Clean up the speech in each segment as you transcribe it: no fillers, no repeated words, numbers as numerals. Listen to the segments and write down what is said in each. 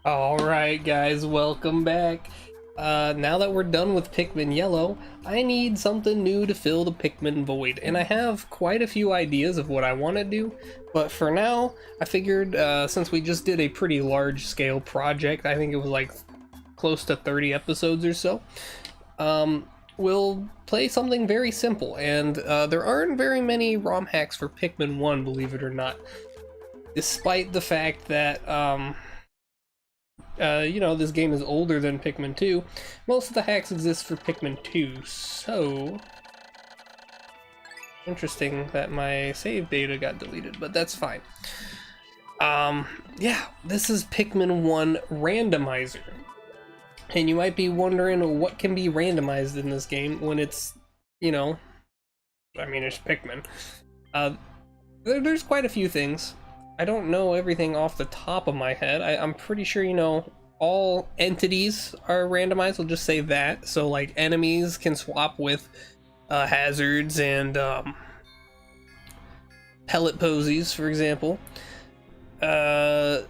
Alright guys, welcome back. Now that we're done with Pikmin Yellow, I need something new to fill the Pikmin void, and I have quite a few ideas of what I want to do, but for now, I figured since we just did a pretty large scale project, I think it was like close to 30 episodes or so, we'll play something very simple, and there aren't very many ROM hacks for Pikmin 1, believe it or not, despite the fact that you know, this game is older than Pikmin 2. Most of the hacks exist for Pikmin 2, so... Interesting that my save data got deleted, but that's fine. Yeah, this is Pikmin 1 Randomizer. And you might be wondering what can be randomized in this game when it's, you know... I mean, it's Pikmin. There's quite a few things. I don't know everything off the top of my head. I'm pretty sure, you know, all entities are randomized. We'll just say that. So, like, enemies can swap with hazards and pellet posies, for example. The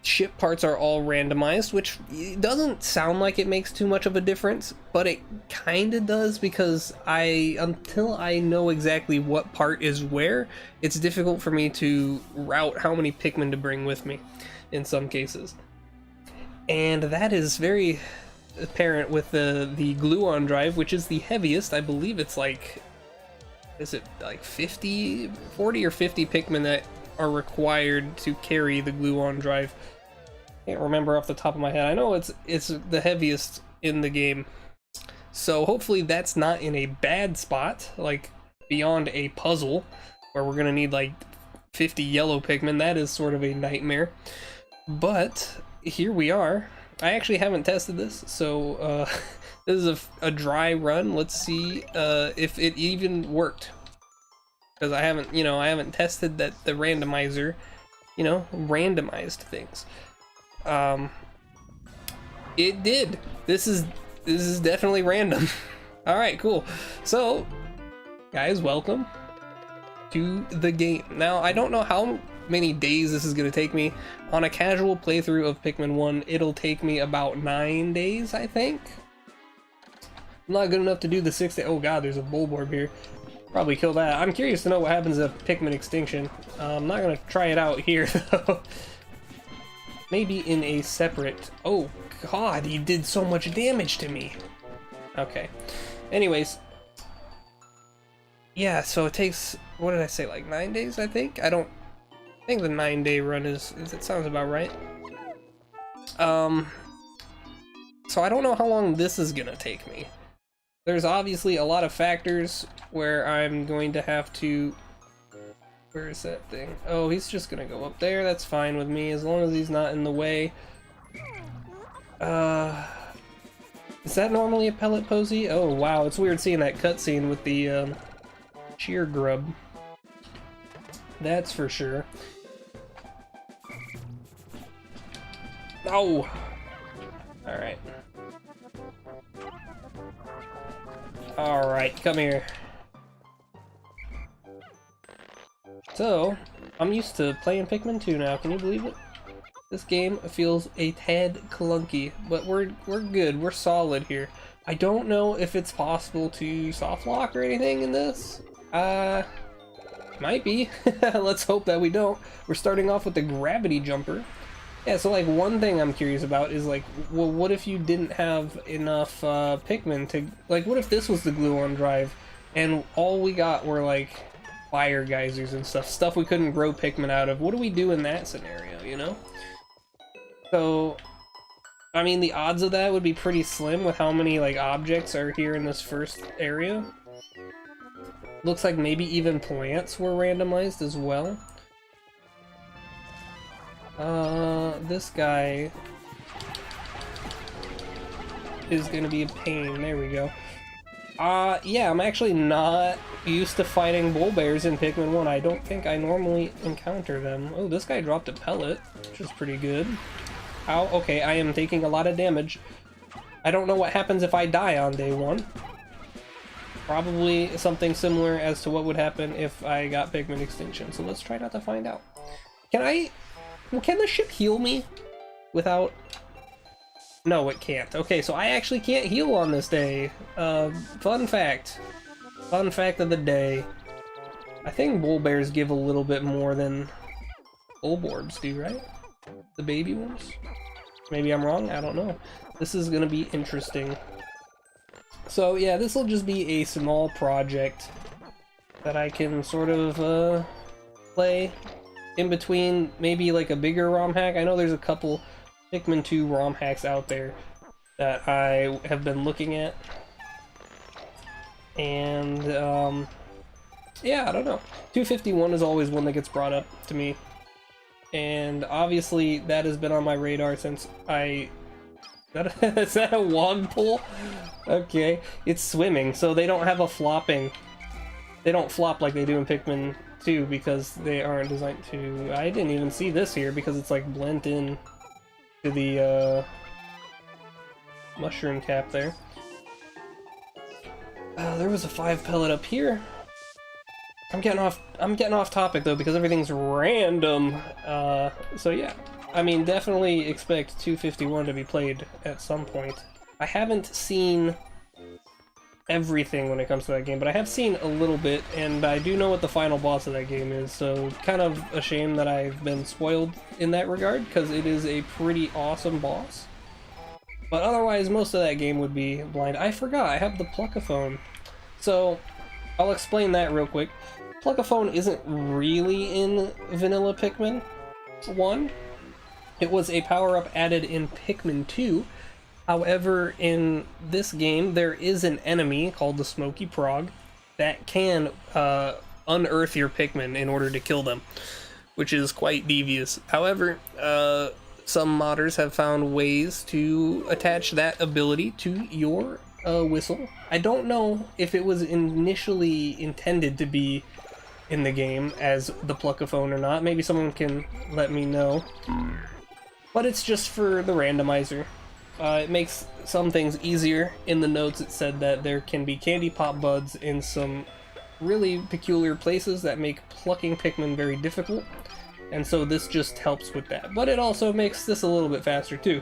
ship parts are all randomized, which doesn't sound like it makes too much of a difference, but it kind of does, because until I know exactly what part is where, it's difficult for me to route how many Pikmin to bring with me in some cases. And that is very apparent with the gluon drive, which is the heaviest. I believe it's like, is it like 40 or 50 Pikmin that are required to carry the gluon drive. Can't remember off the top of my head. I know it's the heaviest in the game, so hopefully that's not in a bad spot, like beyond a puzzle where we're gonna need like 50 yellow Pikmin. That is sort of a nightmare, but here we are. I actually haven't tested this, so this is a dry run. Let's see if it even worked, because I haven't tested that the randomizer, you know, randomized things. It did. This is definitely random. All right, cool. So, guys, welcome to the game. Now, I don't know how many days this is gonna take me. On a casual playthrough of Pikmin 1, it'll take me about 9 days, I think. I'm not good enough to do the 6 day. Oh god, there's a Bulborb here. Probably kill that. I'm curious to know what happens if Pikmin extinction. I'm not gonna try it out here though. Maybe in a separate... Oh god, he did so much damage to me. Okay. Anyways. Yeah, so it takes... What did I say? Like 9 days, I think? I think the 9-day run is... It sounds about right. So I don't know how long this is gonna take me. There's obviously a lot of factors where I'm going to have to... Where is that thing? Oh, he's just gonna go up there. That's fine with me, as long as he's not in the way. Is that normally a pellet posy? Oh, wow, it's weird seeing that cutscene with the cheer grub. That's for sure. Oh! Alright. Alright, come here. So, I'm used to playing Pikmin 2 now, can you believe it? This game feels a tad clunky, but we're good, we're solid here. I don't know if it's possible to soft lock or anything in this. Might be. Let's hope that we don't. We're starting off with the gravity jumper. Yeah, so like one thing I'm curious about is like, well, what if you didn't have enough Pikmin to, like, what if this was the gluon drive and all we got were like fire geysers and stuff we couldn't grow Pikmin out of? What do we do in that scenario, you know? So, I mean, the odds of that would be pretty slim with how many like objects are here in this first area. Looks like maybe even plants were randomized as well. This guy is gonna be a pain. There we go. Yeah, I'm actually not used to fighting bull bears in Pikmin 1. I don't think I normally encounter them. Oh, this guy dropped a pellet, which is pretty good. Ow, okay, I am taking a lot of damage. I don't know what happens if I die on day 1. Probably something similar as to what would happen if I got Pikmin extinction, so let's try not to find out. Can I can the ship heal me without... No, it can't. Okay, so I actually can't heal on this day. Fun fact. Fun fact of the day. I think bull bears give a little bit more than bulborbs do, right? The baby ones? Maybe I'm wrong, I don't know. This is gonna be interesting. So yeah, this will just be a small project that I can sort of play in between maybe like a bigger ROM hack. I know there's a couple Pikmin 2 ROM hacks out there that I have been looking at. And yeah, I don't know. 251 is always one that gets brought up to me. And obviously that has been on my radar since I... Is that a wogpole? Okay, it's swimming, so they don't have a flopping. They don't flop like they do in Pikmin 2 because they aren't designed to... I didn't even see this here because it's like blend in to the mushroom cap there. There was a 5 pellet up here. I'm getting off topic though because everything's random. So yeah. I mean, definitely expect 251 to be played at some point. I haven't seen everything when it comes to that game, but I have seen a little bit, and I do know what the final boss of that game is, so kind of a shame that I've been spoiled in that regard, because it is a pretty awesome boss. But otherwise, most of that game would be blind. I forgot, I have the Pluck-a-phone. So, I'll explain that real quick. Pluck-a-phone isn't really in vanilla Pikmin 1. It was a power-up added in Pikmin 2. However, in this game, there is an enemy called the Smoky Prog that can unearth your Pikmin in order to kill them, which is quite devious. However, some modders have found ways to attach that ability to your whistle. I don't know if it was initially intended to be in the game as the Pluck-a-phone or not. Maybe someone can let me know. But it's just for the randomizer. It makes some things easier. In the notes it said that there can be candy pop buds in some really peculiar places that make plucking Pikmin very difficult. And so this just helps with that. But it also makes this a little bit faster too.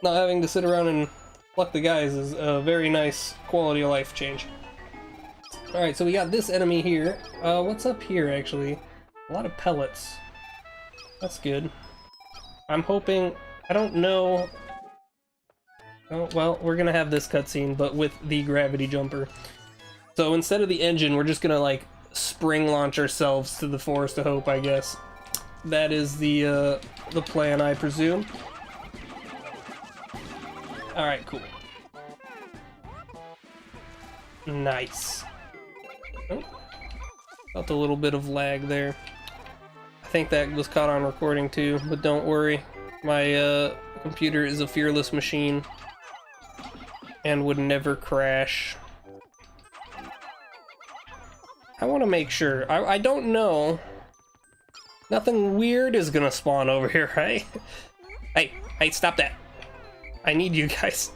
Not having to sit around and pluck the guys is a very nice quality of life change. Alright, so we got this enemy here. What's up here actually? A lot of pellets. That's good. I'm hoping... I don't know... Oh, well, we're gonna have this cutscene, but with the gravity jumper. So instead of the engine, we're just gonna, like, spring launch ourselves to the Forest of Hope, I guess. That is the plan, I presume. Alright, cool. Nice. Oh, felt a little bit of lag there. I think that was caught on recording too, but don't worry. My computer is a fearless machine and would never crash. I want to make sure. I don't know. Nothing weird is gonna spawn over here, right? Hey, stop that. I need you guys.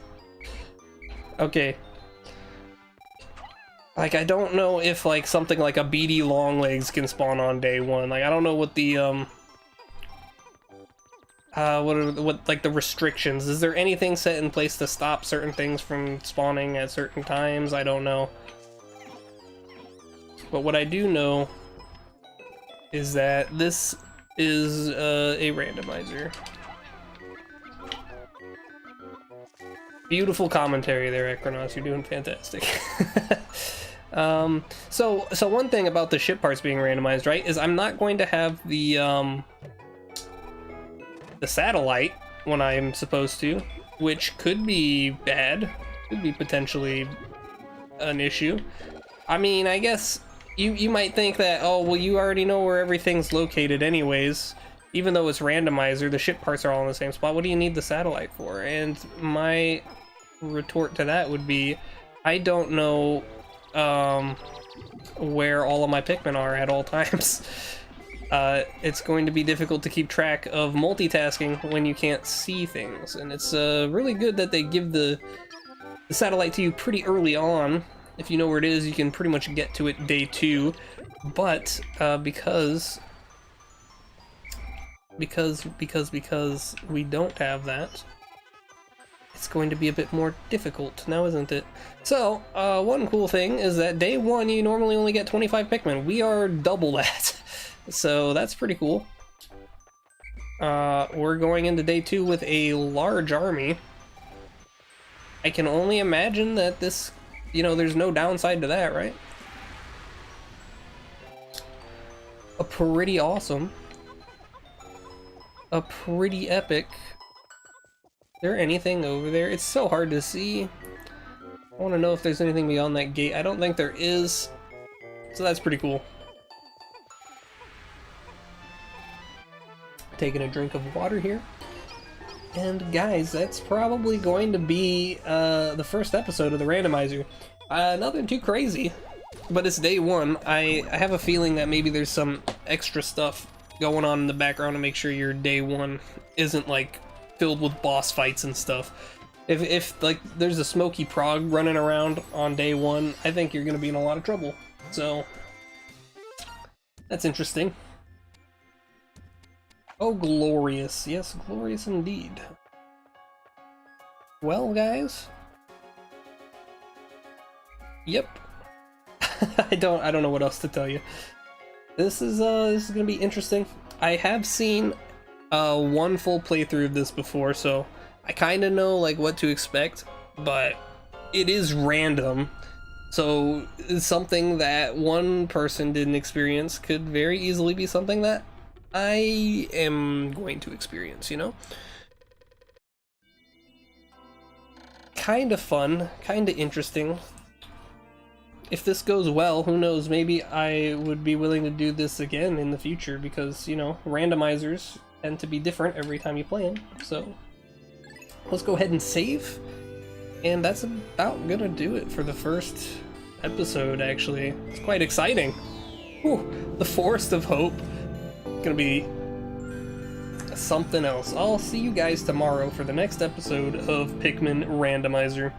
Okay. Like, I don't know if, like, something like a beady longlegs can spawn on day one. Like, I don't know what the, what like, the restrictions. Is there anything set in place to stop certain things from spawning at certain times? I don't know. But what I do know is that this is, a randomizer. Beautiful commentary there, Ecronoss. You're doing fantastic. So one thing about the ship parts being randomized, right, is I'm not going to have the satellite when I'm supposed to, which could be bad, could be potentially an issue. I mean, I guess you might think that, oh, well, you already know where everything's located anyways. Even though it's randomizer, the ship parts are all in the same spot. What do you need the satellite for? And my retort to that would be, I don't know where all of my Pikmin are at all times. It's going to be difficult to keep track of multitasking when you can't see things. And it's really good that they give the satellite to you pretty early on. If you know where it is, you can pretty much get to it day 2. But because because we don't have that, it's going to be a bit more difficult now, isn't it? So, one cool thing is that day 1 you normally only get 25 Pikmin. We are double that, so that's pretty cool. We're going into day 2 with a large army. I can only imagine that this, you know, there's no downside to that, right? A pretty awesome. A pretty epic. Is there anything over there? It's so hard to see. I want to know if there's anything beyond that gate. I don't think there is. So that's pretty cool. Taking a drink of water here. And guys, that's probably going to be the first episode of the randomizer. Nothing too crazy, but it's day 1. I have a feeling that maybe there's some extra stuff going on in the background to make sure your day 1 isn't like filled with boss fights and stuff. If like there's a smoky prog running around on day 1, I think you're gonna be in a lot of trouble. So that's interesting. Oh, glorious. Yes, glorious indeed. Well, guys. Yep. I don't know what else to tell you. This is gonna be interesting. I have seen one full playthrough of this before, so I kind of know like what to expect, but it is random. So something that one person didn't experience could very easily be something that I am going to experience, you know? Kind of fun, kind of interesting. If this goes well, who knows, maybe I would be willing to do this again in the future because, you know, randomizers tend to be different every time you play them. So let's go ahead and save. And that's about gonna do it for the first episode, actually. It's quite exciting. Whew, the Forest of Hope. Gonna be something else. I'll see you guys tomorrow for the next episode of Pikmin Randomizer.